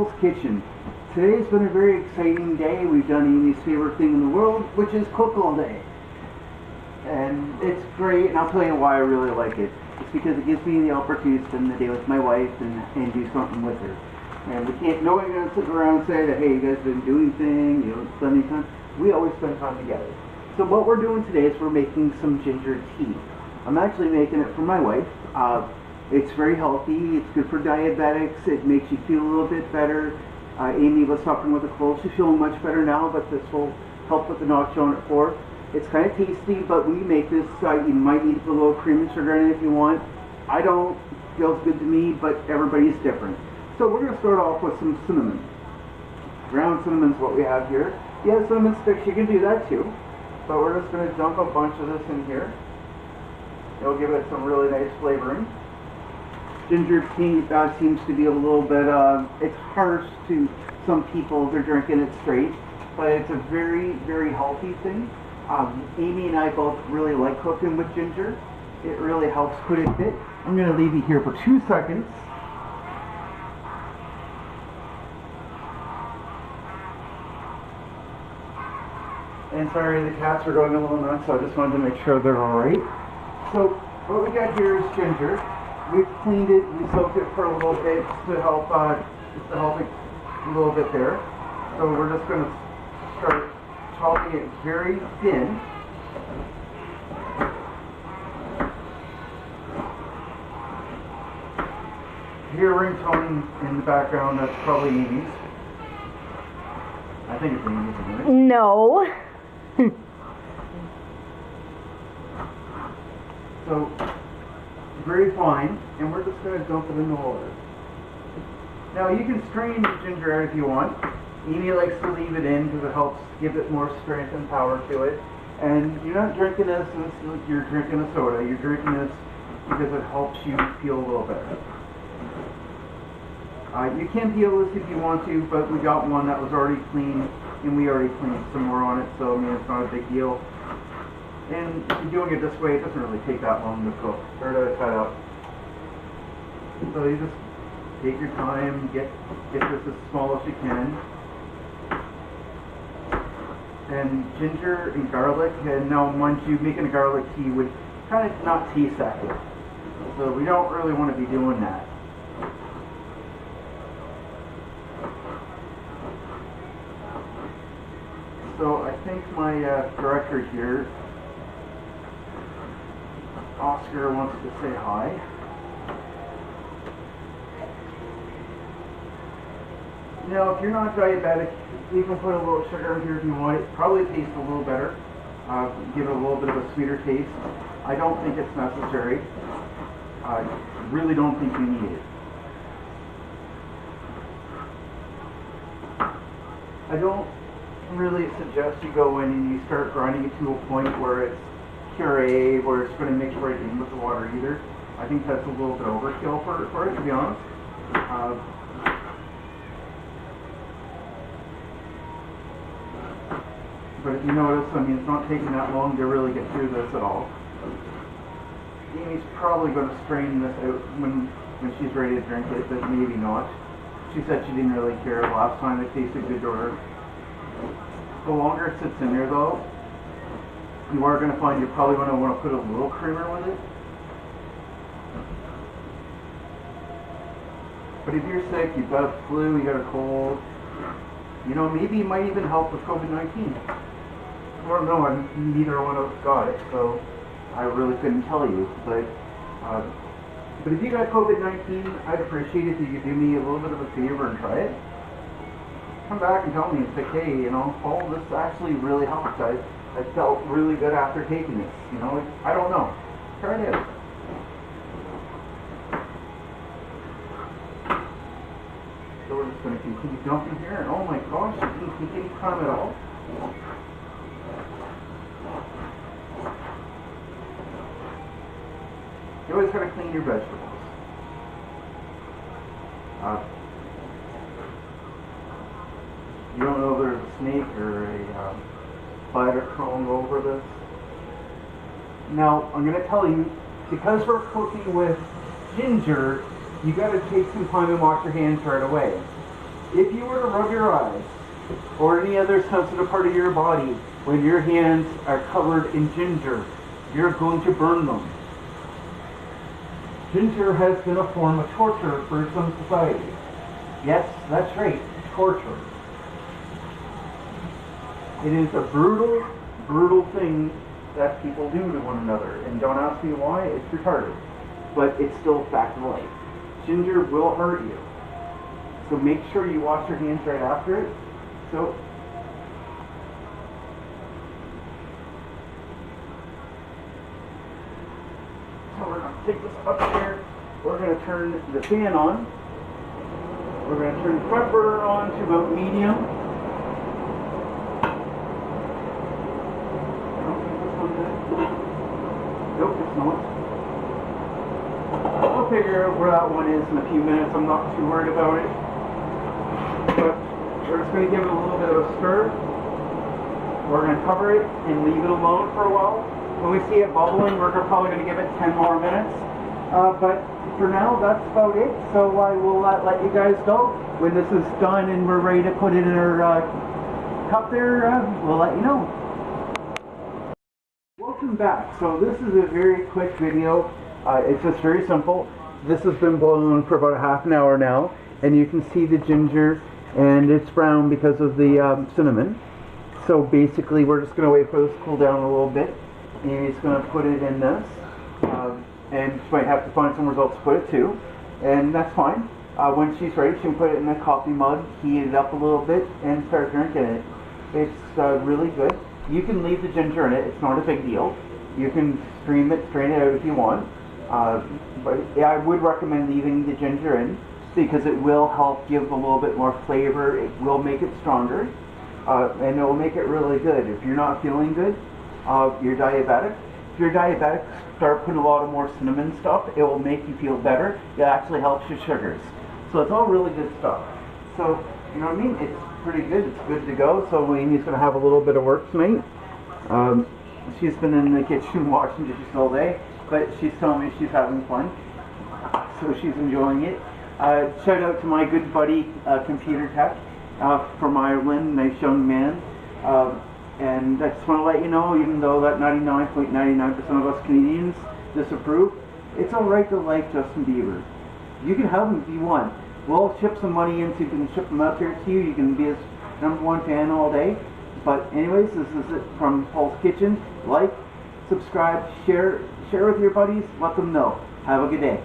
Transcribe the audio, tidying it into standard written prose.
Poul's Kitchen. Today's been a very exciting day. We've done Amy's favorite thing in the world, which is cook all day. And it's great, and I'll tell you why I really like it. It's because it gives me the opportunity to spend the day with my wife and do something with her. And we can't, nobody's going to sit around and say that, hey, you guys have been doing things, you don't spend any time. We always spend time together. So what we're doing today is we're making some ginger tea. I'm actually making it for my wife. It's very healthy, it's good for diabetics, it makes you feel a little bit better. Amy was suffering with a cold, she's feeling much better now, but this will help with the nausea on it for her. It's kind of tasty, but when you make this, you might need to put a little cream and sugar in it if you want. I don't, it feels good to me, but everybody's different. So we're going to start off with some cinnamon. Ground cinnamon is what we have here. You have cinnamon sticks, you can do that too. But we're just going to dump a bunch of this in here. It'll give it some really nice flavoring. Ginger tea seems to be a little bit, it's harsh to some people if they're drinking it straight, but it's a very, very healthy thing. Amy and I both really like cooking with ginger. It really helps put it fit. I'm going to leave you here for 2 seconds. And sorry, the cats are going a little nuts, so I just wanted to make sure they're alright. So what we got here is ginger. We've cleaned it, we soaked it for a little bit to help it a little bit there. So we're just going to start chopping it very thin. Hear a ringtone in the background, that's probably Amy's. I think it's Amy's, isn't it? No. So, very fine, and we're just going to dump it in the water. Now you can strain the ginger out if you want. Amy likes to leave it in because it helps give it more strength and power to it. And you're not drinking this as you're drinking a soda. You're drinking this because it helps you feel a little better. You can peel this if you want to, but we got one that was already clean, and we already cleaned some more on it, so I mean it's not a big deal. And if you're doing it this way, it doesn't really take that long to cook or to cut up. So you just take your time, get this as small as you can. And ginger and garlic, and now mind you, making a garlic tea would kind of not taste that good. So we don't really want to be doing that. So I think my director here, Oscar, wants to say hi. Now, if you're not diabetic, you can put a little sugar in here if you want. It probably tastes a little better. Give it a little bit of a sweeter taste. I don't think it's necessary. I really don't think you need it. I don't really suggest you go in and you start grinding it to a point where it's puree, where it's going to mix right in with the water either. I think that's a little bit overkill for it, to be honest. But if you notice, I mean, it's not taking that long to really get through this at all. Amy's probably going to strain this out when she's ready to drink it, but maybe not. She said she didn't really care the last time it tasted good to her. The longer it sits in there though, you are going to find you're probably going to want to put a little creamer with it. But if you're sick, you've got a flu, you got a cold, you know, maybe it might even help with COVID-19. I don't know, neither one of us got it, so I really couldn't tell you. But if you got COVID-19, I'd appreciate it if you could do me a little bit of a favor and try it. Come back and tell me, it's like, hey, you know, Paul, this actually really helped. I felt really good after taking this. You know, I don't know. Try it out. So we're just going to continue dumping here, and oh my gosh, you didn't take any time at all. You always got to clean your vegetables. You don't know if there's a snake or a spider crawling over this. Now, I'm going to tell you, because we're cooking with ginger, you got to take some time and wash your hands right away. If you were to rub your eyes or any other sensitive part of your body when your hands are covered in ginger, you're going to burn them. Ginger has been a form of torture for some societies. Yes, that's right, torture. It is a brutal, brutal thing that people do to one another. And don't ask me why, it's retarded. But it's still a fact of life. Ginger will hurt you. So make sure you wash your hands right after it. So we're going to take this up here. We're going to turn the fan on. We're going to turn the front burner on to about medium. Nope, it's not. I'll figure out where that one is in a few minutes. I'm not too worried about it. But we're just going to give it a little bit of a stir. We're going to cover it and leave it alone for a while. When we see it bubbling, we're probably going to give it 10 more minutes. But for now, that's about it. So I will let you guys go. When this is done and we're ready to put it in our cup there, we'll let you know. Welcome back. So this is a very quick video. It's just very simple. This has been blown for about a half an hour now, and you can see the ginger, and it's brown because of the cinnamon. So basically, we're just going to wait for this to cool down a little bit, and it's going to put it in this, and she might have to find somewhere else to put it too, and that's fine. When she's ready, she can put it in a coffee mug, heat it up a little bit, and start drinking it. It's really good. You can leave the ginger in it, it's not a big deal. You can strain it out if you want. But yeah, I would recommend leaving the ginger in because it will help give a little bit more flavor. It will make it stronger, and it will make it really good. If you're not feeling good, you're diabetic. If you're diabetic, start putting a lot of more cinnamon stuff. It will make you feel better. It actually helps your sugars. So it's all really good stuff. So, you know what I mean? It's pretty good. It's good to go. So Amy's going to have a little bit of work tonight. She's been in the kitchen washing dishes all day, but she's telling me she's having fun. So she's enjoying it. Shout out to my good buddy, computer tech from Ireland, nice young man. And I just want to let you know, even though that 99.99% of us Canadians disapprove, it's alright to like Justin Bieber. You can have him if you want. We'll ship some money in so you can ship them out here to you. You can be his #1 fan all day. But anyways, this is it from Poul's Kitchen. Like, subscribe, share with your buddies, let them know. Have a good day.